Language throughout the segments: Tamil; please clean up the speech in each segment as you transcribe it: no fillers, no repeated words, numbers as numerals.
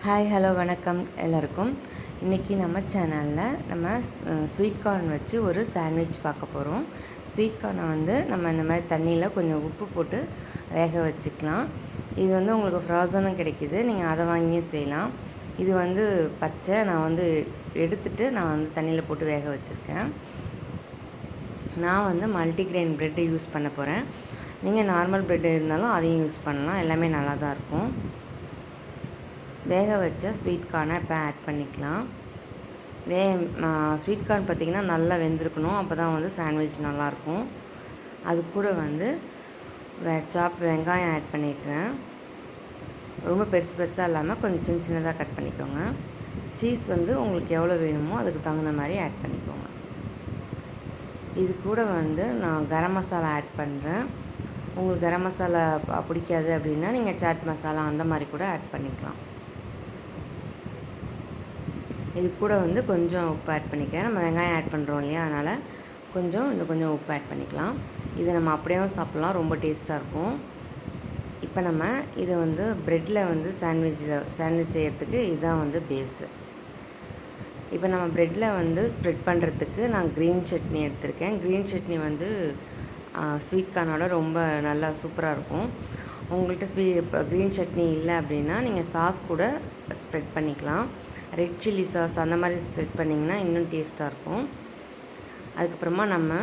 ஹாய் ஹலோ வணக்கம் எல்லாருக்கும். இன்றைக்கி நம்ம சேனலில் நம்ம ஸ்வீட் கார்ன் வச்சு ஒரு சாண்ட்விச் பார்க்க போகிறோம். ஸ்வீட் கார்னை நம்ம இந்த மாதிரி தண்ணியில் கொஞ்சம் உப்பு போட்டு வேக வச்சுக்கலாம். இது உங்களுக்கு ஃப்ரோசனும் கிடைக்கிது, நீங்கள் அதை வாங்கியும் செய்யலாம். இது பச்சை நான் எடுத்துட்டு நான் தண்ணியில் போட்டு வேக வச்சுருக்கேன். நான் மல்டிக்ரெயின் ப்ரெட்டு யூஸ் பண்ண போகிறேன். நீங்கள் நார்மல் ப்ரெட் இருந்தாலும் அதையும் யூஸ் பண்ணலாம், எல்லாமே நல்லா தான் இருக்கும். வேக வச்ச ஸ்வீட் கார்னை இப்போ ஆட் பண்ணிக்கலாம். ஸ்வீட் கார்ன் பார்த்திங்கன்னா நல்லா வெந்திருக்கணும், அப்போ தான் சாண்ட்விச் நல்லாயிருக்கும். அது கூட வெங்காயம் ஆட் பண்ணிக்கிறேன். ரொம்ப பெருசு பெருசாக இல்லாமல் கொஞ்சம் சின்ன சின்னதாக கட் பண்ணிக்கோங்க. சீஸ் உங்களுக்கு எவ்வளோ வேணுமோ அதுக்கு தகுந்த மாதிரி ஆட் பண்ணிக்கோங்க. இது கூட நான் கரம் மசாலா ஆட் பண்ணுறேன். உங்களுக்கு கரம் மசாலா பிடிக்காது அப்படின்னா நீங்கள் சாட் மசாலா அந்த மாதிரி கூட ஆட் பண்ணிக்கலாம். இது கூட கொஞ்சம் உப்பு ஆட் பண்ணிக்கிறேன். நம்ம வெங்காயம் ஆட் பண்ணுறோம் இல்லையா, அதனால் இன்னும் கொஞ்சம் உப்பு ஆட் பண்ணிக்கலாம். இதை நம்ம அப்படியே சாப்பிட்லாம், ரொம்ப டேஸ்ட்டாக இருக்கும். இப்போ நம்ம இதை ப்ரெட்டில் சாண்ட்விச் செய்கிறதுக்கு இதுதான் பேஸு. இப்போ நம்ம ப்ரெட்டில் ஸ்ப்ரெட் பண்ணுறதுக்கு நான் க்ரீன் சட்னி எடுத்திருக்கேன். க்ரீன் சட்னி ஸ்வீட் கார்னோட ரொம்ப நல்லா சூப்பராக இருக்கும். உங்கள்கிட்ட க்ரீன் சட்னி இல்லை அப்படின்னா நீங்கள் சாஸ் கூட ஸ்ப்ரெட் பண்ணிக்கலாம். ரெட் சில்லி சாஸ் அந்த மாதிரி ஸ்ப்ரெட் பண்ணிங்கன்னா இன்னும் டேஸ்ட்டாக இருக்கும். அதுக்கப்புறமா நம்ம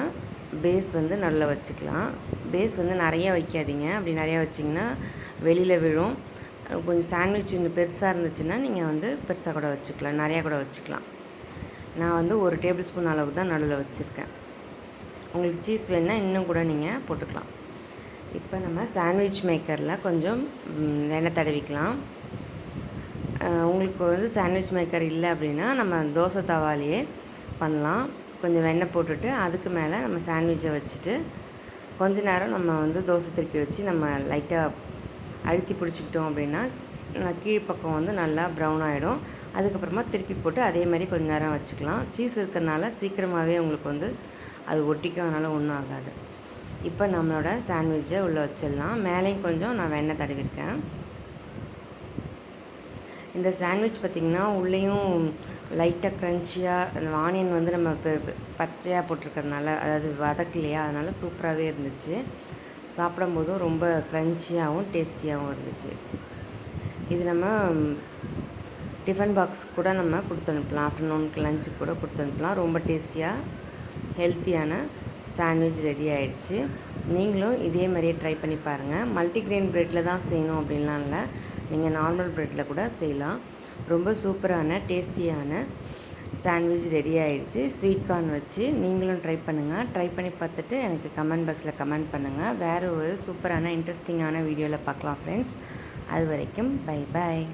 பேஸ் நல்லா வச்சுக்கலாம். பேஸ் நிறைய வைக்காதீங்க, அப்படி நிறையா வச்சிங்கன்னா வெளியில் விழும். கொஞ்சம் சாண்ட்விச் இன்னும் பெருசாக இருந்துச்சுன்னா நீங்கள் பெருசாக கூட வச்சுக்கலாம், நிறையா கூட வச்சுக்கலாம். நான் 1 டேபிள் ஸ்பூன் அளவுக்கு தான் நடுவில் வச்சுருக்கேன். உங்களுக்கு சீஸ் வேணுன்னா இன்னும் கூட நீங்கள் போட்டுக்கலாம். இப்போ நம்ம சாண்ட்விச் மேக்கரில் கொஞ்சம் எண்ணெய் தடவிக்கலாம். உங்களுக்கு சாண்ட்விச் மேக்கர் இல்லை அப்படின்னா நம்ம தோசை தவாலேயே பண்ணலாம். கொஞ்சம் வெண்ணெய் போட்டுட்டு அதுக்கு மேலே நம்ம சாண்ட்விச்சை வச்சுட்டு கொஞ்ச நேரம் நம்ம தோசை திருப்பி வச்சு நம்ம லைட்டாக அழுத்தி பிடிச்சிக்கிட்டோம் அப்படின்னா கீழ்ப்பக்கம் நல்லா ப்ரௌன் ஆகிடும். அதுக்கப்புறமா திருப்பி போட்டு அதே மாதிரி கொஞ்சம் நேரம் வச்சுக்கலாம். சீஸ் இருக்கிறனால சீக்கிரமாகவே உங்களுக்கு அது ஒட்டிக்கும், அதனால் ஒன்றும் ஆகாது. இப்போ நம்மளோட சாண்ட்விட்சை உள்ளே வச்சிடலாம். மேலேயும் கொஞ்சம் நான் வெண்ணெய் தடவிருக்கேன். இந்த சாண்ட்விச் பார்த்திங்கன்னா உள்ளேயும் லைட்டாக க்ரன்ச்சியாக, அந்த ஆனியன் நம்ம பச்சையாக போட்டிருக்கறனால, அதாவது வதக்கலையா, அதனால் சூப்பராகவே இருந்துச்சு. சாப்பிடும்போதும் ரொம்ப க்ரன்ச்சியாகவும் டேஸ்டியாகவும் இருந்துச்சு. இது நம்ம டிஃபன் பாக்ஸ் கூட நம்ம கொடுத்து அனுப்பலாம், ஆஃப்டர்நூனுக்கு லஞ்சுக்கு கூட கொடுத்து அனுப்பலாம். ரொம்ப டேஸ்டியாக ஹெல்த்தியான சாண்ட்விச் ரெடி ஆகிடுச்சு. நீங்களும் இதே மாதிரியே ட்ரை பண்ணி பாருங்கள். மல்டிக்ரெயின் ப்ரெட்டில் தான் செய்யணும் அப்படின்லாம் இல்லை, நீங்கள் நார்மல் ப்ரெட்டில் கூட செய்யலாம். ரொம்ப சூப்பரான டேஸ்டியான சாண்ட்விச் ரெடி ஆகிடுச்சு ஸ்வீட் கார்ன் வச்சு. நீங்களும் ட்ரை பண்ணுங்கள். ட்ரை பண்ணி பார்த்துட்டு எனக்கு கமெண்ட் பாக்ஸில் கமெண்ட் பண்ணுங்கள். வேறு ஒரு சூப்பரான இன்ட்ரெஸ்டிங்கான வீடியோவில் பார்க்கலாம் ஃப்ரெண்ட்ஸ். அது வரைக்கும் பை பாய்.